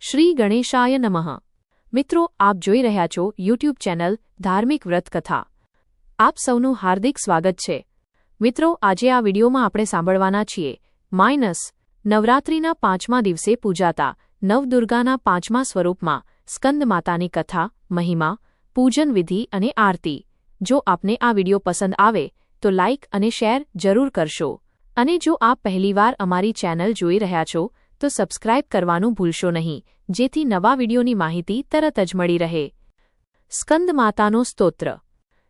શ્રી ગણેશાય નમઃ। મિત્રો, આપ જોઈ રહ્યા છો યુટ્યુબ ચેનલ ધાર્મિક વ્રત કથા। આપ સૌનું હાર્દિક સ્વાગત છે। મિત્રો, આજે આ વિડીયોમાં આપણે સાંભળવાના છીએ નવરાત્રિના 5મા દિવસે પૂજાતા નવદુર્ગાના 5મા સ્વરૂપમાં સ્કંદ માતાની કથા, મહિમા, પૂજન વિધિ અને આરતી। જો આપને આ વિડીયો પસંદ આવે તો લાઇક અને શેર જરૂર કરશો, અને જો આપ પહેલીવાર અમારી ચેનલ જોઈ રહ્યા છો તો સબસ્ક્રાઇબ કરવાનું ભૂલશો નહીં, જેથી નવા વિડીયોની માહિતી તરત જ મળી રહે। સ્કંદ માતાનો સ્તોત્ર।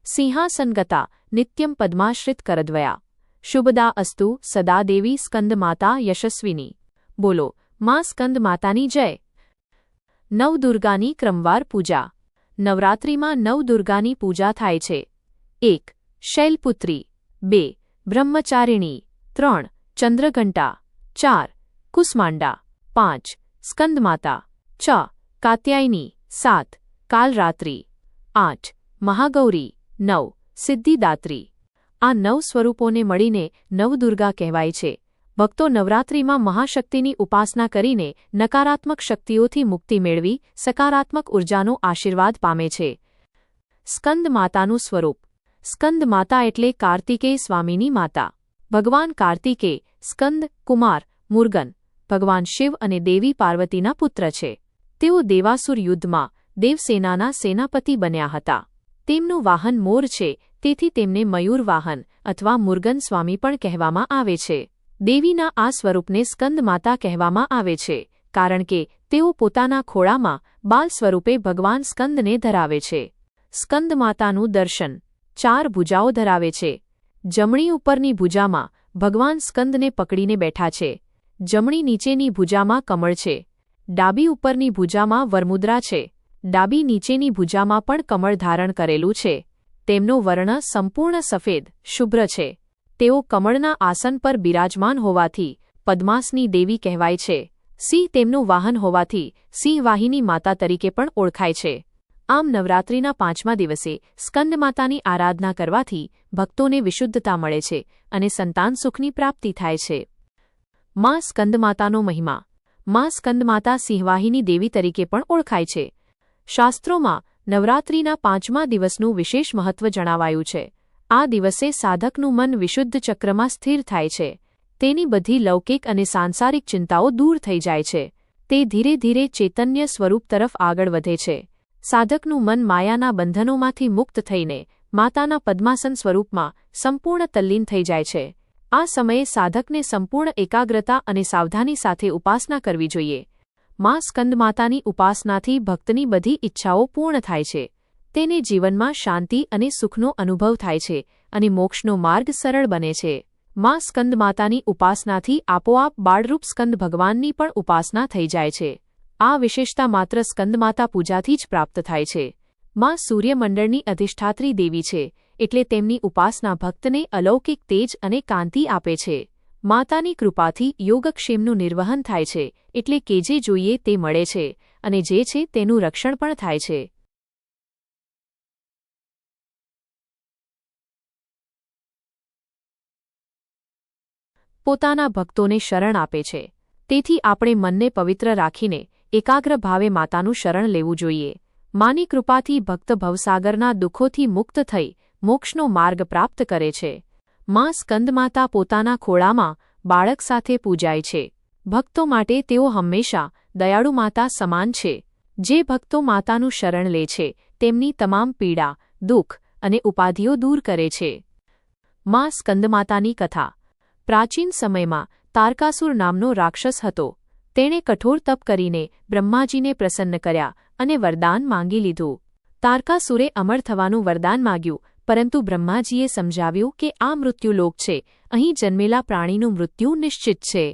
સિંહાસનગતા નિત્યમ પદ્માશ્રિત કરદ્વયા શુભદા અસ્તુ સદા દેવી સ્કંદ માતા યશસ્વિની। બોલો માં સ્કંદ માતાની જય। નવદુર્ગાની ક્રમવાર પૂજા। નવરાત્રિમાં નવદુર્ગાની પૂજા થાય છે। 1. શૈલપુત્રી, 2. બ્રહ્મચારિણી, 3. ચંદ્રઘંટા, 4. કુસમાંડા, 5. સ્કંદમાતા, 6. કાત્યાયની, 7. કાલરાત્રિ, 8. મહાગૌરી, 9. સિદ્ધિદાત્રી। આ 9 સ્વરૂપોને મળીને નવદુર્ગા કહેવાય છે। ભક્તો નવરાત્રિમાં મહાશક્તિની ઉપાસના કરીને નકારાત્મક શક્તિઓથી મુક્તિ મેળવી સકારાત્મક ઉર્જાનો આશીર્વાદ પામે છે। સ્કંદ માતાનું સ્વરૂપ। સ્કંદ માતા એટલે કાર્તિકેય સ્વામીની માતા। ભગવાન કાર્તિકેય સ્કંદ, કુમાર, મુર્ગન, ભગવાન શિવ અને દેવી પાર્વતીના પુત્ર છે। તેઓ દેવાસુર યુદ્ધમાં દેવસેનાના સેનાપતિ બન્યા હતા। તેમનું વાહન મોર છે, તેથી તેમને મયુર વાહન અથવા મુર્ગન સ્વામી પણ કહેવામાં આવે છે। દેવીના આ સ્વરૂપને સ્કંદ માતા કહેવામાં આવે છે, કારણ કે તેઓ પોતાના ખોળામાં બાલ સ્વરૂપે ભગવાન સ્કંદને ધરાવે છે। સ્કંદ માતાનું દર્શન। 4 ભુજાઓ ધરાવે છે। જમણી ઉપરની ભુજામાં ભગવાન સ્કંદને પકડીને બેઠા છે। જમણી નીચેની ભુજામાં કમળ છે। ડાબી ઉપરની ભુજામાં વરમુદ્રા છે। ડાબી નીચેની ભુજામાં પણ કમળ ધારણ કરેલું છે। તેમનો વર્ણ સંપૂર્ણ સફેદ, શુભ્ર છે। તેઓ કમળના આસન પર બિરાજમાન હોવાથી પદ્માસની દેવી કહેવાય છે। સિંહ તેમનું વાહન હોવાથી સિંહવાહિની માતા તરીકે પણ ઓળખાય છે। આમ નવરાત્રિના 5મા દિવસે સ્કંદ માતાની આરાધના કરવાથી ભક્તોને વિશુદ્ધતા મળે છે અને સંતાન સુખની પ્રાપ્તિ થાય છે। માં સ્કંદ માતાનો મહિમા। માં સ્કંદ માતા સિંહવાહિની દેવી તરીકે પણ ઓળખાય છે। શાસ્ત્રોમાં નવરાત્રિના 5મા દિવસનું વિશેષ મહત્વ જણાવાયું છે। આ દિવસે સાધકનું મન વિશુદ્ધ ચક્રમાં સ્થિર થાય છે। તેની બધી લૌકિક અને સાંસારિક ચિંતાઓ દૂર થઈ જાય છે। તે ધીરે ધીરે ચૈતન્ય સ્વરૂપ તરફ આગળ વધે છે। સાધકનું મન માયાના બંધનોમાંથી મુક્ત થઈને માતાના પદ્માસન સ્વરૂપમાં સંપૂર્ણ તલ્લીન થઈ જાય છે। આ સમયે સાધકને સંપૂર્ણ એકાગ્રતા અને સાવધાની સાથે ઉપાસના કરવી જોઈએ। માં સ્કંદ માતાની ઉપાસનાથી ભક્તની બધી ઈચ્છાઓ પૂર્ણ થાય છે। તેને જીવનમાં શાંતિ અને સુખનો અનુભવ થાય છે અને મોક્ષનો માર્ગ સરળ બને છે। માં સ્કંદ માતાની ઉપાસનાથી આપોઆપ બાળરૂપ સ્કંદ ભગવાનની પણ ઉપાસના થઈ જાય છે। આ વિશેષતા માત્ર સ્કંદમાતા પૂજાથી જ પ્રાપ્ત થાય છે। માં સૂર્યમંડળની અધિષ્ઠાત્રી દેવી છે, એટલે તેમની ઉપાસના ભક્તને અલૌકિક તેજ અને કાંતિ આપે છે। માતાની કૃપાથી યોગક્ષેમનું નિર્વહન થાય છે, એટલે કે જે જોઈએ તે મળે છે અને જે છે તેનું રક્ષણ પણ થાય છે। પોતાના ભક્તોને શરણ આપે છે, તેથી આપણે મનને પવિત્ર રાખીને એકાગ્ર ભાવે માતાનું શરણ લેવું જોઈએ। માની કૃપાથી ભક્ત ભવસાગરના દુઃખોથી મુક્ત થઈ મોક્ષનો માર્ગ પ્રાપ્ત કરે છે। માં સ્કંદમાતા પોતાના ખોળામાં બાળક સાથે પૂજાય છે। ભક્તો માટે તેઓ હંમેશા દયાળુ માતા સમાન છે। જે ભક્તો માતાનું શરણ લે છે તેમની તમામ પીડા, દુઃખ અને ઉપાધિઓ દૂર કરે છે। માં સ્કંદમાતાની કથા। પ્રાચીન સમયમાં તારકાસુર નામનો રાક્ષસ હતો। તેણે કઠોર તપ કરીને બ્રહ્માજીને પ્રસન્ન કર્યા અને વરદાન માંગી લીધું। તારકાસુરે અમર થવાનું વરદાન માગ્યું, પરંતુ બ્રહ્માજીએ સમજાવ્યું કે આ મૃત્યુલોક છે, અહીં જન્મેલા પ્રાણીનું મૃત્યુ નિશ્ચિત છે,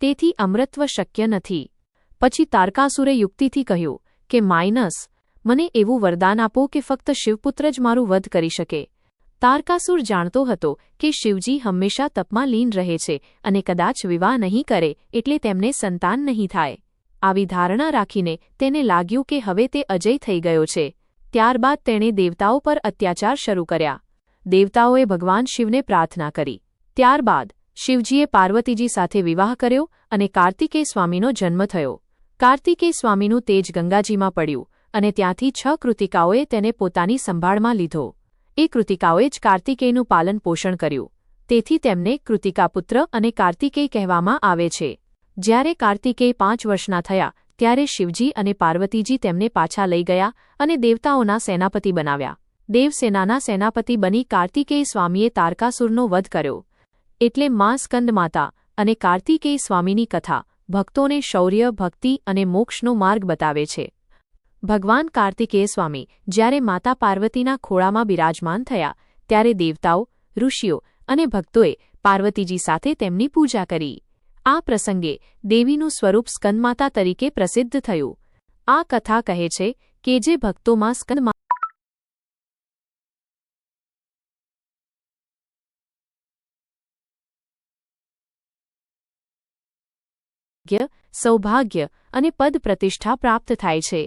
તેથી અમરત્વ શક્ય નથી। પછી તારકાસુરે યુક્તિથી કહ્યું કે મને એવું વરદાન આપો કે ફક્ત શિવપુત્ર જ મારું વધ કરી શકે। તારકાસુર જાણતો હતો કે શિવજી હંમેશા તપમાં લીન રહે છે અને કદાચ વિવાહ નહીં કરે એટલે તેમને સંતાન નહીં થાય। આવી ધારણા રાખીને તેને લાગ્યું કે હવે તે અજય થઈ ગયો છે। ત્યારબાદ તેણે દેવતાઓ પર અત્યાચાર શરૂ કર્યા। દેવતાઓએ ભગવાન શિવને પ્રાર્થના કરી। ત્યારબાદ શિવજીએ પાર્વતીજી સાથે વિવાહ કર્યો અને કાર્તિકેય સ્વામીનો જન્મ થયો। કાર્તિકેય સ્વામીનું તેજ ગંગાજીમાં પડ્યું અને ત્યાંથી 6 કૃતિકાઓએ તેને પોતાની સંભાળમાં લીધો. એ કૃતિકાઓએ જ કાર્તિકેયનું પાલન પોષણ કર્યું. તેથી તેમને કૃતિકાપુત્ર અને કાર્તિકેય કહેવામાં આવે છે. જ્યારે કાર્તિકેય 5 વર્ષના થયા ત્યારે શિવજી અને પાર્વતીજી તેમને પાછા લઈ ગયા અને દેવતાઓના સેનાપતિ બનાવ્યા. દેવસેનાના સેનાપતિ બની કાર્તિકેય સ્વામીએ તારકાસુરનો વધ કર્યો. એટલે મા સ્કંદમાતા અને કાર્તિકેય સ્વામીની કથા ભક્તોને શૌર્ય, ભક્તિ અને મોક્ષનો માર્ગ બતાવે છે. ભગવાન કાર્તિકેય સ્વામી જ્યારે માતા પાર્વતીના ખોળામાં બિરાજમાન થયા ત્યારે દેવતાઓ, ઋષિઓ અને ભક્તોએ પાર્વતીજી સાથે તેમની પૂજા કરી. આ પ્રસંગે દેવીનું સ્વરૂપ સ્કંદમાતા તરીકે પ્રસિદ્ધ થયું. આ કથા કહે છે કે જે ભક્તોમાં સ્કંદમાતા સૌભાગ્ય અને પદ પ્રતિષ્ઠા પ્રાપ્ત થાય છે.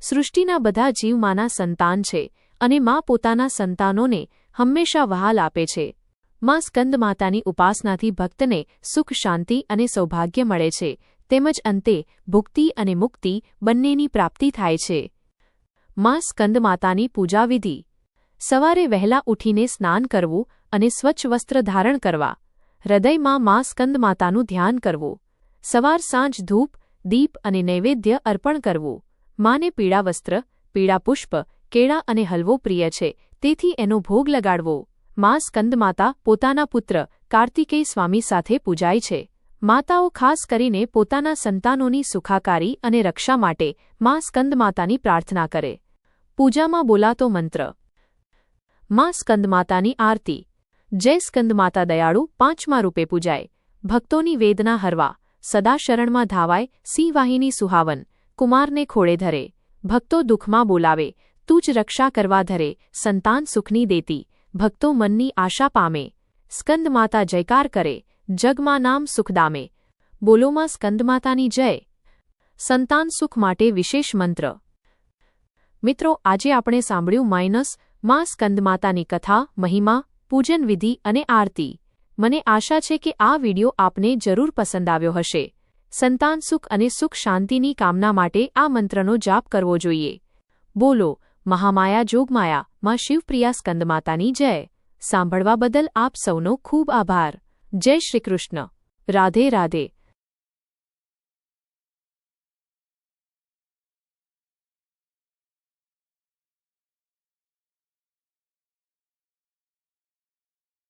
સૃષ્ટિના બધા જીવમાંના સંતાન છે અને મા પોતાના સંતાનોને હંમેશા વહાલ આપે છે. મા સ્કંદમાતાની ઉપાસનાથી ભક્તને સુખ, શાંતિ અને સૌભાગ્ય મળે છે. તેમજ અંતે ભુક્તિ અને મુક્તિ બંનેની પ્રાપ્તિ થાય છે. મા સ્કંદમાતાની પૂજા વિધિ: સવારે વહેલા ઉઠીને સ્નાન કરવું અને સ્વચ્છ વસ્ત્ર ધારણ કરવા. હૃદયમાં મા સ્કંદમાતાનું ધ્યાન કરવું. સવાર સાંજ ધૂપ, દીપ અને નૈવેદ્ય અર્પણ કરવું. માને પીળા વસ્ત્ર, પીળા પુષ્પ, કેળા અને હલવો પ્રિય છે, તેથી એનો ભોગ લગાડવો. મા સ્કંદમાતા પોતાના પુત્ર કાર્તિકેય સ્વામી સાથે પૂજાય છે. માતાઓ ખાસ કરીને પોતાના સંતાનોની સુખાકારી અને રક્ષા માટે મા સ્કંદમાતાની પ્રાર્થના કરે. પૂજામાં બોલાતો મંત્ર: મા સ્કંદમાતાની આરતી. જય સ્કંદમાતા દયાળુ 5મા રૂપે પૂજાય. ભક્તોની વેદના હરવા, સદા શરણમાં ધાવાય. સિંહ વાહિની સુહાવન, કુમારને ખોળે ધરે. ભક્તો દુઃખમાં બોલાવે, તું જ રક્ષા કરવા ધરે. સંતાન સુખની દેતી, ભક્તો મનની આશા પામે. સ્કંદમાતા જયકાર કરે, જગમાં નામ સુખદામે. બોલોમાં સ્કંદમાતાની જય. સંતાન સુખ માટે વિશેષ મંત્ર. મિત્રો, આજે આપણે સાંભળ્યું મા સ્કંદમાતાની કથા, મહિમા, પૂજન વિધિ અને આરતી. મને આશા છે કે આ વિડિયો આપને જરૂર પસંદ આવ્યો હશે. સંતાન સુખ અને સુખ શાંતિની કામના માટે આ મંત્રનો જાપ કરવો જોઈએ. બોલો મહામાયા જોગમાયા માં શિવપ્રિયા સ્કંદમાતાની જય. સાંભળવા બદલ આપ સૌનો ખૂબ આભાર. જય શ્રી કૃષ્ણ. રાધે રાધે.